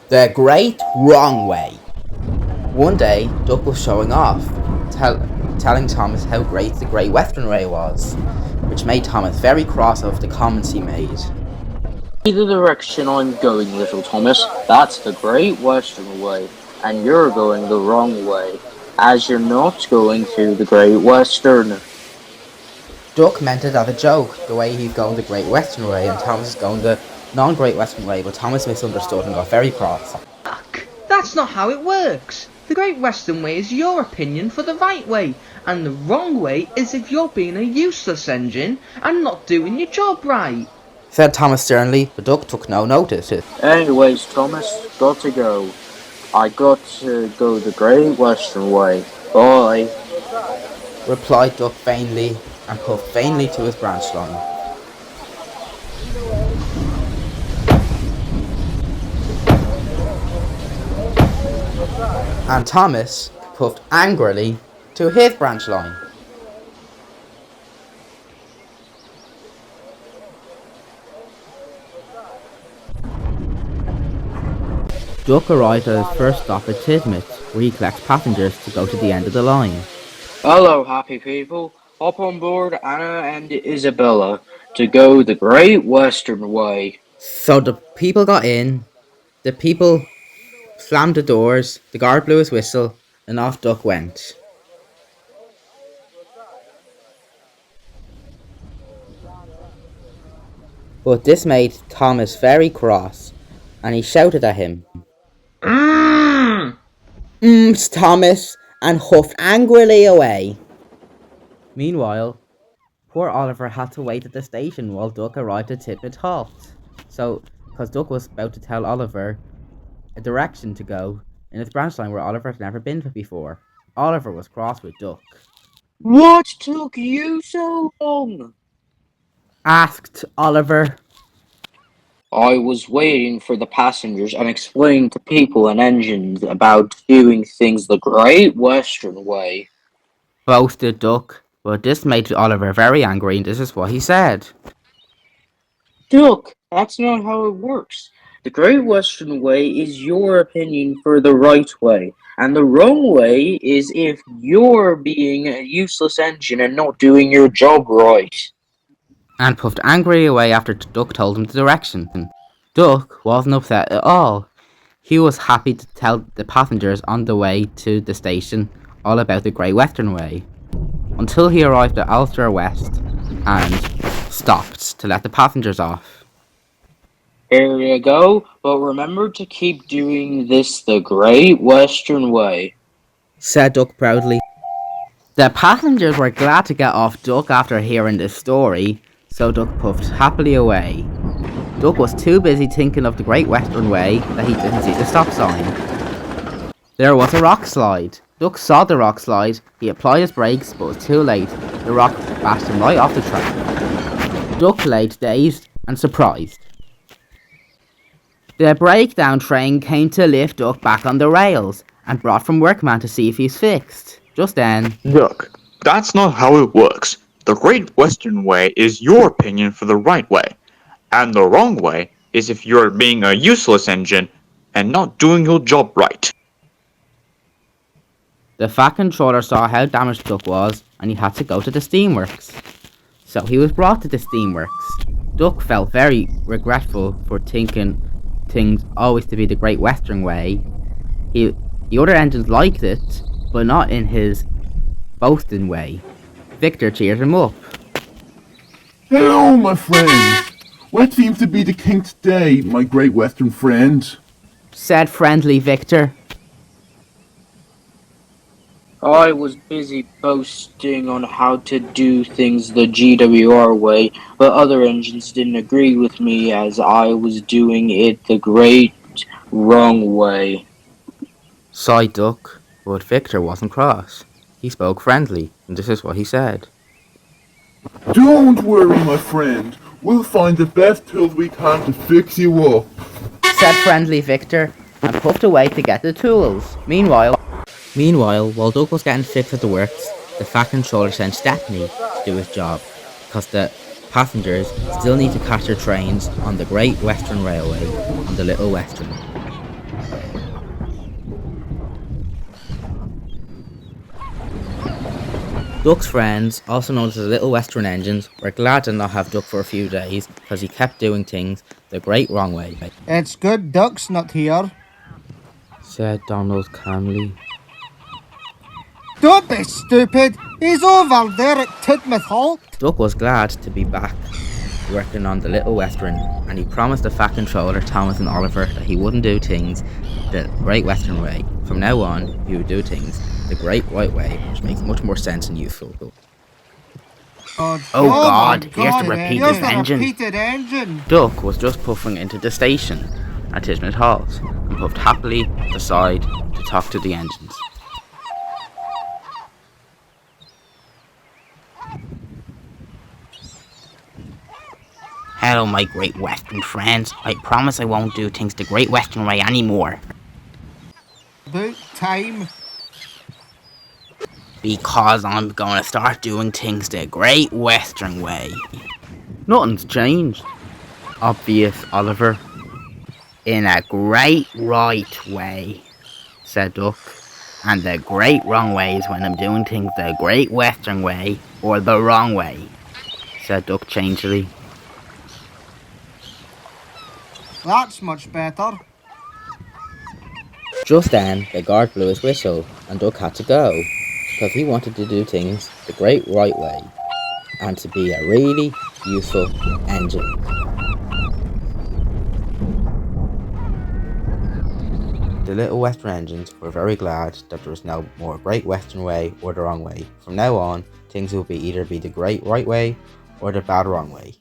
The Great Wrong Way. One day, Duck was showing off, telling Thomas how great the Great Western Way was, which made Thomas very cross over the comments he made. See the direction I'm going, little Thomas. That's the Great Western Way, and you're going the wrong way, as you're not going through the Great Western. Duck meant it as a joke, the way he's going the Great Western Way and Thomas is going the non-Great Western Way, but Thomas misunderstood and got very cross. Fuck! That's not how it works. The Great Western Way is your opinion for the right way, and the wrong way is if you're being a useless engine and not doing your job right, Said Thomas sternly, but Duck took no notice. Anyways, Thomas, got to go. I got to go the Great Western Way. Bye. Replied Duck vainly and puffed vainly to his branch line. And Thomas puffed angrily to his branch line. Duck arrived at his first stop at Tismith, where he collects passengers to go to the end of the line. Hello, happy people. Hop on board Anna and Isabella to go the Great Western Way. So the people got in, the people slammed the doors, the guard blew his whistle, and off Duck went. But this made Thomas very cross, and he shouted at him. Thomas, and huffed angrily away. Meanwhile, poor Oliver had to wait at the station while Duck arrived at Tidmouth Halt. Because Duck was about to tell Oliver a direction to go in his branch line where Oliver had never been before. Oliver was cross with Duck. What took you so long? Asked Oliver. I was waiting for the passengers and explaining to people and engines about doing things the Great Western Way. Boasted Duck, but this made Oliver very angry, and this is what he said. Duck, that's not how it works. The Great Western Way is your opinion for the right way, and the wrong way is if you're being a useless engine and not doing your job right. And puffed angrily away after Duck told him the direction. Duck wasn't upset at all. He was happy to tell the passengers on the way to the station all about the Great Western Way, until he arrived at Ulster West and stopped to let the passengers off. Here you go, but remember to keep doing this the Great Western Way, said Duck proudly. The passengers were glad to get off Duck after hearing this story, so Duck puffed happily away. Duck was too busy thinking of the Great Western Way that he didn't see the stop sign. There was a rock slide. Duck saw the rock slide, he applied his brakes but was too late. The rock bashed him right off the track. Duck lay dazed and surprised. The breakdown train came to lift Duck back on the rails and brought from workman to see if he's fixed. Just then, Look, that's not how it works. The Great Western Way is your opinion for the right way, and the wrong way is if you're being a useless engine and not doing your job right. the Fat Controller saw how damaged Duck was and he had to go to the steamworks. So he was brought to the steamworks. Duck felt very regretful for thinking things always to be the Great Western Way. The other engines liked it, but not in his boasting way. Victor cheered him up. Hello, my friend. What seems to be the king today, my great western friend? Said friendly Victor. I was busy boasting on how to do things the GWR way, but other engines didn't agree with me as I was doing it the Great Wrong Way. Sighed Duck, but Victor wasn't cross. He spoke friendly, and this is what he said. Don't worry, my friend. We'll find the best tools we can to fix you up. Said friendly Victor, and puffed away to get the tools. Meanwhile, while Duck was getting fixed at the works, the Fat Controller sent Stepney to do his job, because the passengers still need to catch their trains on the Great Western Railway on the Little Western. Duck's friends, also known as the Little Western Engines, were glad to not have Duck for a few days because he kept doing things the great wrong way, It's good Duck's not here. said Donald calmly. Don't be stupid. He's over there at Tidmouth Hall. Duck was glad to be back working on the Little Western, and he promised the Fat Controller, Thomas and Oliver, that he wouldn't do things the Great Western way. From now on, he would do things the Great White Way, which makes much more sense and useful. Oh God, my here's the God, repeated here's the engine. repeated engine. Duck was just puffing into the station at Tidmouth Halls and puffed happily aside to talk to the engines. Hello, my Great Western friends. I promise I won't do things the Great Western way anymore. About time. Because I'm gonna start doing things the Great Western way. Nothing's changed. Obvious, Oliver. In a great right way, said Duck. And the great wrong way is when I'm doing things the Great Western way or the wrong way, said Duck changily. That's much better. Just then, the guard blew his whistle, and Duck had to go, because he wanted to do things the great right way, and to be a really useful engine. The Little Western Engines were very glad that there was no more Great Western Way or the wrong way. From now on, things will either be the great right way or the bad wrong way.